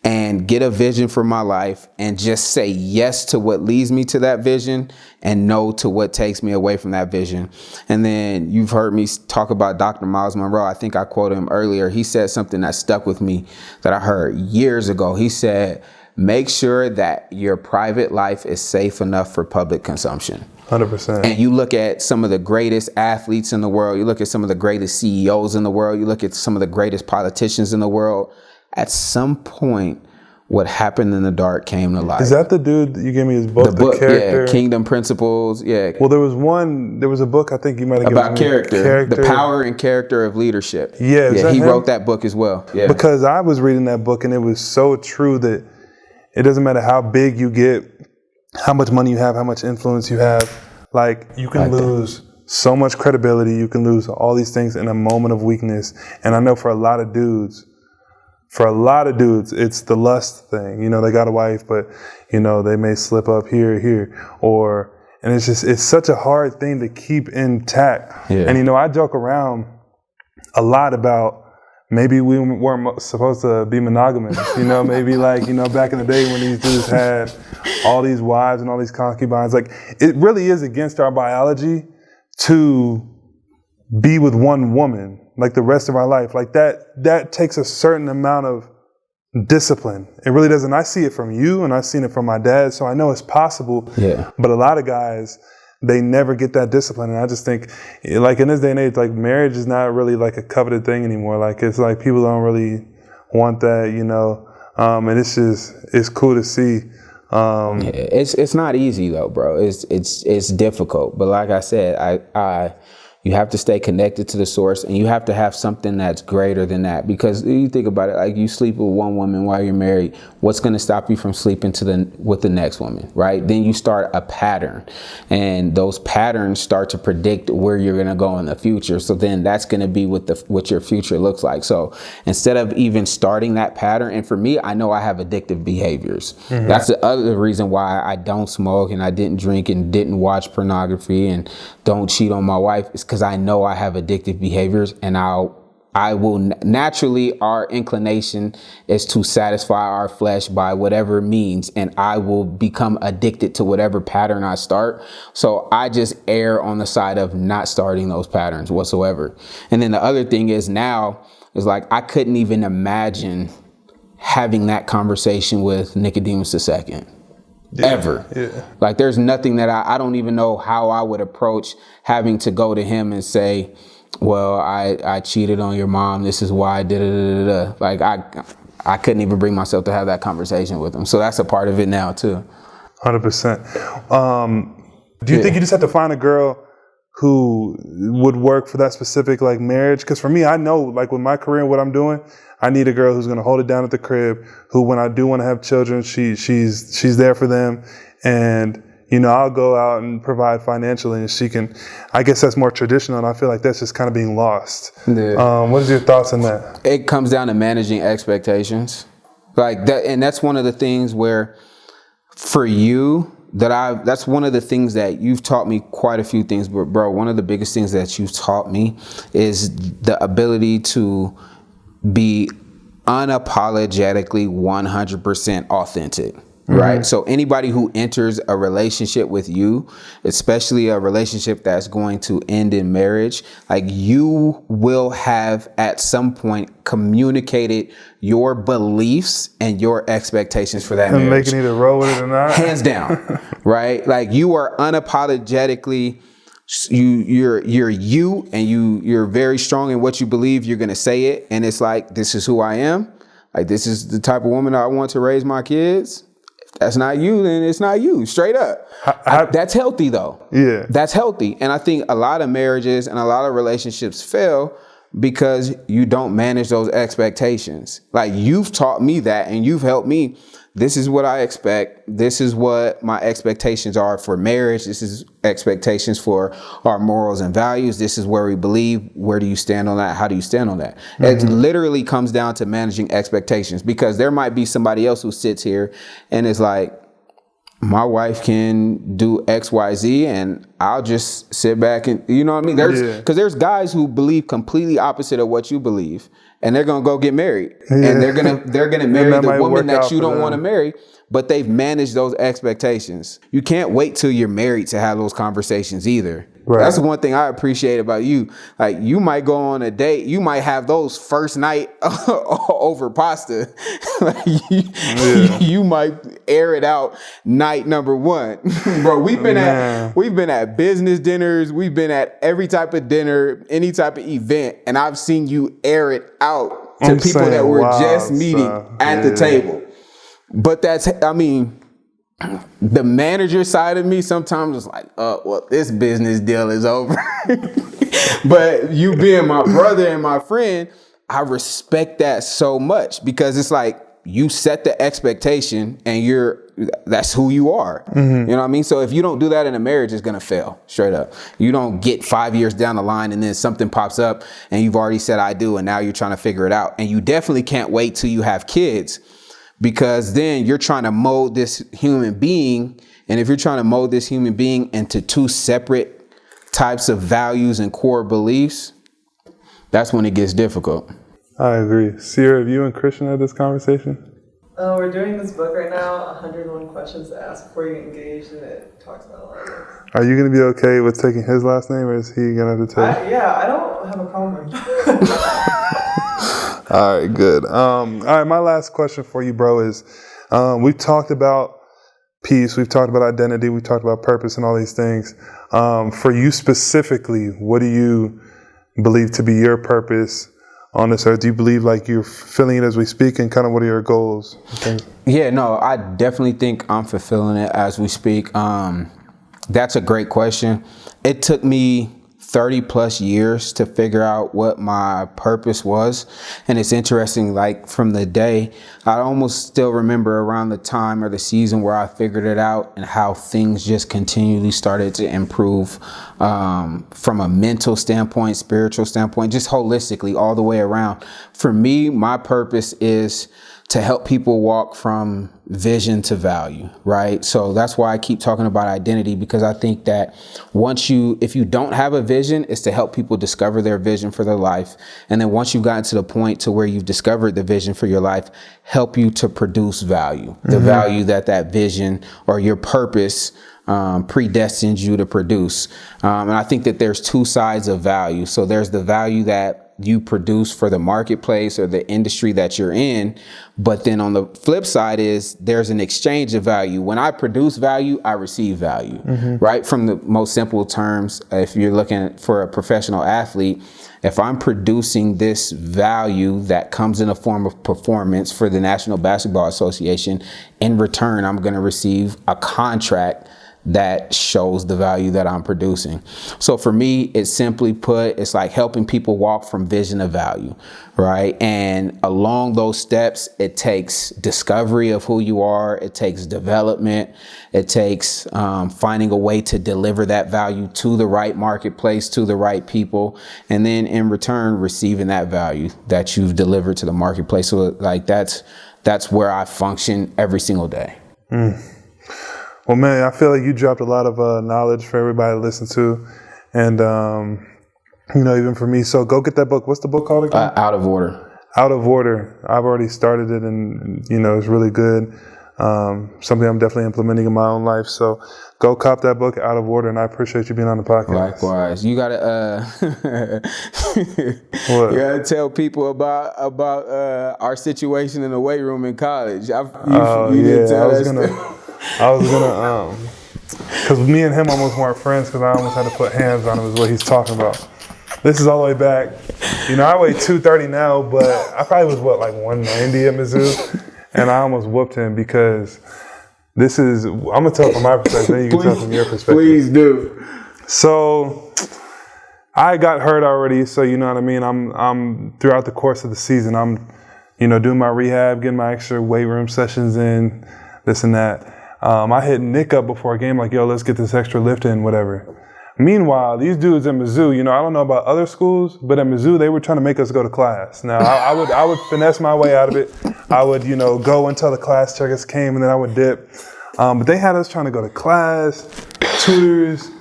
and get a vision for my life and just say yes to what leads me to that vision and no to what takes me away from that vision. And then you've heard me talk about Dr. Miles Monroe. I think I quoted him earlier. He said something that stuck with me that I heard years ago. He said, "Make sure that your private life is safe enough for public consumption." 100%. And you look at some of the greatest athletes in the world. You look at some of the greatest CEOs in the world. You look at some of the greatest politicians in the world. At some point, what happened in the dark came to light. Is that the dude you gave me his book? The book, character? yeah, Kingdom Principles, yeah. Well, there was a book I think you might have given me. About character, the power and character of leadership. Yeah, he wrote that book as well. Yeah. Because I was reading that book and it was so true that it doesn't matter how big you get, how much money you have, how much influence you have. Like, you can lose so much credibility. You can lose all these things in a moment of weakness. And I know for a lot of dudes, it's the lust thing. You know, they got a wife, but, you know, they may slip up here, and it's such a hard thing to keep intact. Yeah. And, you know, I joke around a lot about maybe we weren't supposed to be monogamous. You know, maybe like, you know, back in the day when these dudes had all these wives and all these concubines, like, it really is against our biology to be with one woman like the rest of our life. Like that takes a certain amount of discipline. It really does. And I see it from you and I've seen it from my dad. So I know it's possible. Yeah. But a lot of guys, they never get that discipline. And I just think, like, in this day and age, like, marriage is not really like a coveted thing anymore. Like, it's like people don't really want that, you know. And it's cool to see. It's not easy though, bro. It's difficult. But like I said, you have to stay connected to the source, and you have to have something that's greater than that. Because you think about it, like, you sleep with one woman while you're married. What's going to stop you from sleeping with the next woman, right? Then you start a pattern, and those patterns start to predict where you're going to go in the future. So then that's going to be what your future looks like. So instead of even starting that pattern, and for me, I know I have addictive behaviors. Mm-hmm. That's the other reason why I don't smoke and I didn't drink and didn't watch pornography and don't cheat on my wife, is because I know I have addictive behaviors, and I I will naturally, our inclination is to satisfy our flesh by whatever means, and I will become addicted to whatever pattern I start. So I just err on the side of not starting those patterns whatsoever. And then the other thing is now is like, I couldn't even imagine having that conversation with Nicodemus II. Ever. Yeah. Like there's nothing that I don't even know how I would approach having to go to him and say, well, I cheated on your mom. This is why I did it. Like I couldn't even bring myself to have that conversation with him. So that's a part of it now too. 100%. Do you think you just have to find a girl who would work for that specific like marriage? Because for me, I know like with my career and what I'm doing, I need a girl who's going to hold it down at the crib, who when I do want to have children, she's there for them. And, you know, I'll go out and provide financially and she can, I guess that's more traditional. And I feel like that's just kind of being lost. Yeah. What is your thoughts on that? It comes down to managing expectations like that. And that's one of the things where for you, that's one of the things that you've taught me quite a few things, but bro, one of the biggest things that you've taught me is the ability to be unapologetically 100% authentic, right? So anybody who enters a relationship with you, especially a relationship that's going to end in marriage, like you will have at some point communicated your beliefs and your expectations for that marriage. Making either roll with it or not. Hands down, right? Like you are unapologetically you're you and you're very strong in what you believe. You're going to say it. And it's like, this is who I am. Like, this is the type of woman I want to raise my kids. If that's not you, then it's not you. Straight up. That's healthy though. Yeah. That's healthy. And I think a lot of marriages and a lot of relationships fail because you don't manage those expectations. Like you've taught me that and you've helped me. This is what I expect. This is what my expectations are for marriage. This is expectations for our morals and values. This is where we believe. Where do you stand on that? How do you stand on that? Mm-hmm. It literally comes down to managing expectations, because there might be somebody else who sits here and is like, my wife can do X, Y, Z, and I'll just sit back and, you know what I mean? There's guys who believe completely opposite of what you believe. And they're gonna go get married, and they're gonna marry the woman that you don't want to marry. But they've managed those expectations. You can't wait till you're married to have those conversations either. Right. That's the one thing I appreciate about you. Like you might go on a date, you might have those first night over pasta. You might air it out night number one. Bro, we've been at business dinners, we've been at every type of dinner, any type of event, and I've seen you air it out to people that were just meeting at the table. But the manager side of me sometimes is like, well, this business deal is over. But you being my brother and my friend, I respect that so much, because it's like you set the expectation and that's who you are. Mm-hmm. You know what I mean? So if you don't do that in a marriage, it's going to fail straight up. You don't get 5 years down the line and then something pops up and you've already said I do, and now you're trying to figure it out. And you definitely can't wait till you have kids, because then you're trying to mold this human being. And if you're trying to mold this human being into two separate types of values and core beliefs, that's when it gets difficult. I agree. Sierra, have you and Christian had this conversation? We're doing this book right now, 101 Questions to Ask Before You Get Engaged, and it talks about a lot of this. Are you going to be okay with taking his last name, or is he going to have to take? I don't have a problem. All right, good. All right, my last question for you, bro, is we've talked about peace, we've talked about identity, we've talked about purpose and all these things. For you specifically, what do you believe to be your purpose on this earth? Do you believe like you're fulfilling it as we speak, and kind of what are your goals? Yeah, no, I definitely think I'm fulfilling it as we speak. That's a great question. It took me 30 plus years to figure out what my purpose was. And it's interesting, like from the day, I almost still remember around the time or the season where I figured it out, and how things just continually started to improve from a mental standpoint, spiritual standpoint, just holistically all the way around. For me, my purpose is to help people walk from vision to value, right? So that's why I keep talking about identity, because I think that if you don't have a vision, it's to help people discover their vision for their life. And then once you've gotten to the point to where you've discovered the vision for your life, help you to produce value, the value that vision or your purpose predestines you to produce. And I think that there's two sides of value. So there's the value that you produce for the marketplace or the industry that you're in. But then on the flip side is there's an exchange of value. When I produce value, I receive value, right? From the most simple terms, if you're looking for a professional athlete, if I'm producing this value that comes in a form of performance for the National Basketball Association, in return, I'm going to receive a contract that shows the value that I'm producing. So for me, it's simply put, it's like helping people walk from vision to value, right? And along those steps, it takes discovery of who you are. It takes development. It takes finding a way to deliver that value to the right marketplace, to the right people. And then in return, receiving that value that you've delivered to the marketplace. So like that's where I function every single day. Well, man, I feel like you dropped a lot of knowledge for everybody to listen to. And, even for me. So go get that book. What's the book called again? Out of Order. Out of Order. I've already started it and it's really good. Something I'm definitely implementing in my own life. So go cop that book, Out of Order. And I appreciate you being on the podcast. Likewise. You got to What? you gotta tell people about our situation in the weight room in college. I was gonna, because me and him almost weren't friends because I almost had to put hands on him is what he's talking about. This is all the way back. I weigh 230 now, but I probably was 190 at Mizzou, and I almost whooped him because I'm gonna tell from my perspective, then you can tell from your perspective. Please do. So I got hurt already, so you know what I mean. I'm throughout the course of the season, I'm doing my rehab, getting my extra weight room sessions in, this and that. I hit Nick up before a game, like, yo, let's get this extra lift in, whatever. Meanwhile, these dudes at Mizzou, I don't know about other schools, but at Mizzou, they were trying to make us go to class. Now, I would finesse my way out of it. I would, go until the class checkers came, and then I would dip. But they had us trying to go to class, tutors.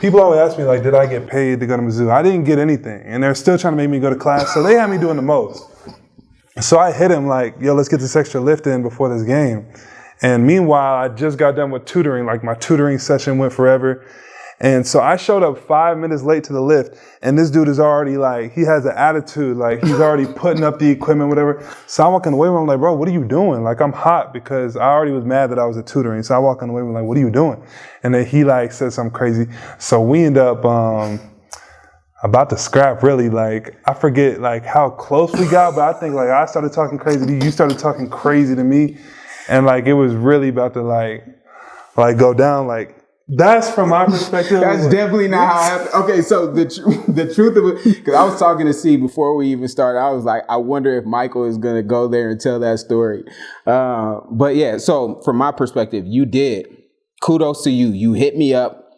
People always ask me, did I get paid to go to Mizzou? I didn't get anything, and they're still trying to make me go to class, so they had me doing the most. So I hit him yo, let's get this extra lift in before this game. And meanwhile, I just got done with tutoring. My tutoring session went forever. And so I showed up 5 minutes late to the lift, and this dude is already he has an attitude, he's already putting up the equipment, whatever. So I walk in the weight room, I'm like, bro, what are you doing? I'm hot because I already was mad that I was at tutoring. So I walk in the weight room, what are you doing? And then he said something crazy. So we end up about to scrap, really. I forget how close we got, but I think I started talking crazy to you, you started talking crazy to me. And it was really about to go down. That's from my perspective. That's definitely not how it happened. Okay, so the truth of it, because I was talking to C before we even started, I was like, I wonder if Michael is going to go there and tell that story. But yeah, so from my perspective, you did. Kudos to you. You hit me up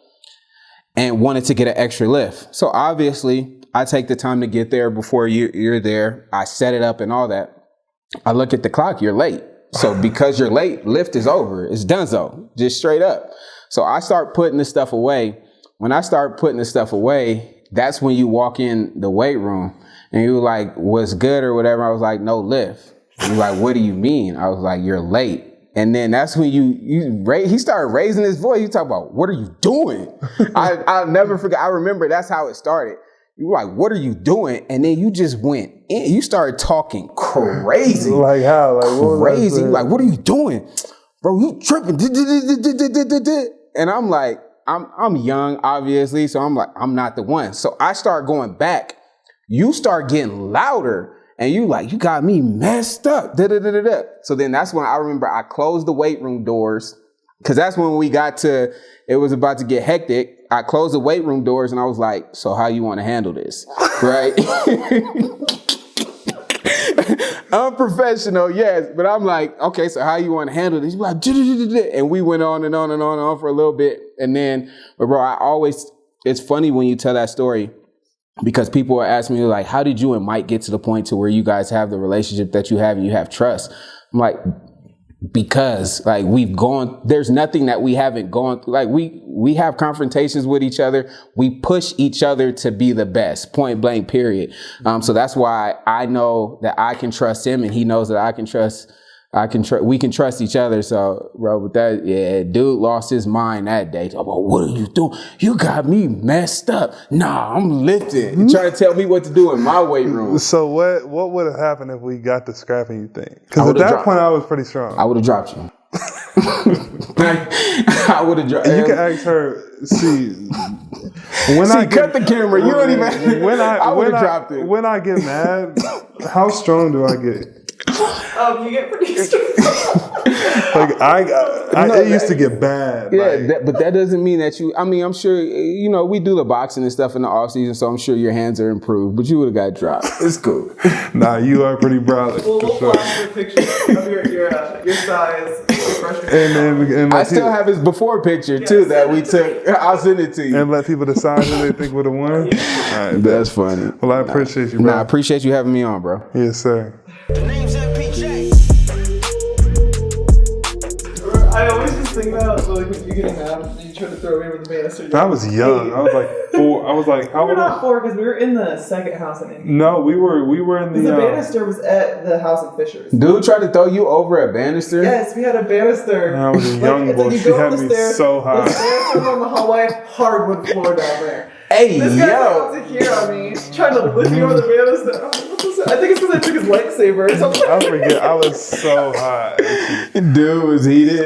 and wanted to get an extra lift. So obviously, I take the time to get there before you're there. I set it up and all that. I look at the clock, you're late. So because you're late, lift is over. It's donezo, just straight up. So I start putting this stuff away. When I start putting this stuff away, that's when you walk in the weight room and you were like, what's good or whatever. I was like, no lift. You're like, what do you mean? I was like, you're late. And then that's when he started raising his voice. You talk about, what are you doing? I'll never forget. I remember that's how it started. You were like, what are you doing? And then you just went in. You started talking crazy. Like how? What crazy. Like, what are you doing? Bro, you tripping. And I'm like, I'm young, obviously. So I'm like, I'm not the one. So I start going back. You start getting louder. And you got me messed up. So then that's when I remember I closed the weight room doors. Because that's when we got to, it was about to get hectic. I closed the weight room doors and I was like, so how you want to handle this? Right? Unprofessional, yes. But I'm like, okay, so how you want to handle this? You're like, and we went on and on and on and on for a little bit. And then, but bro, it's funny when you tell that story because people are asking me how did you and Mike get to the point to where you guys have the relationship that you have and you have trust? I'm like, because like there's nothing that we haven't gone through. Like we have confrontations with each other. We push each other to be the best, point blank, period. So that's why I know that I can trust him and he knows that we can trust each other. So, bro, with that, yeah, dude lost his mind that day. Oh, well, what are you doing? You got me messed up. Nah, I'm lifting. You're trying to tell me what to do in my weight room. So what would have happened if we got to scrapping, you think? Because at that point, I was pretty strong. I would have dropped you. I would have dropped you. You can ask her, cut the camera. You don't even. I would have dropped it. When I get mad, how strong do I get? You get pretty strong. Like it used to get bad. Yeah, but that doesn't mean that you. I mean, I'm sure we do the boxing and stuff in the off season, so I'm sure your hands are improved. But you would have got dropped. It's cool. Nah, you are pretty brolic. We'll for flash sure. a picture of your size. And I still have his before picture too that we took. I'll send it to you. And let people decide who they think would have won. Yeah. All right, That's funny. Well, I appreciate you, bro. I appreciate you having me on, bro. Yes, sir. The name's MPJ. I always just think about like when you're getting mad and you try to throw me with the banister. I was young. I was like 4. I was like, how We were old? not 4 because we were in the second house in India. No, we were in The banister was at the house of Fishers. Dude tried to throw you over a banister. Yes, we had a banister. I was a young boy. you She go had up the me stairs, so high. The stairs come on the hallway, hardwood floor down there. Hey, This guy's yo. up to here on me, trying to lift me over the banister. I'm like, what was that? I think it's because I took his lightsaber or something. I forget. I was so high. Dude was heated.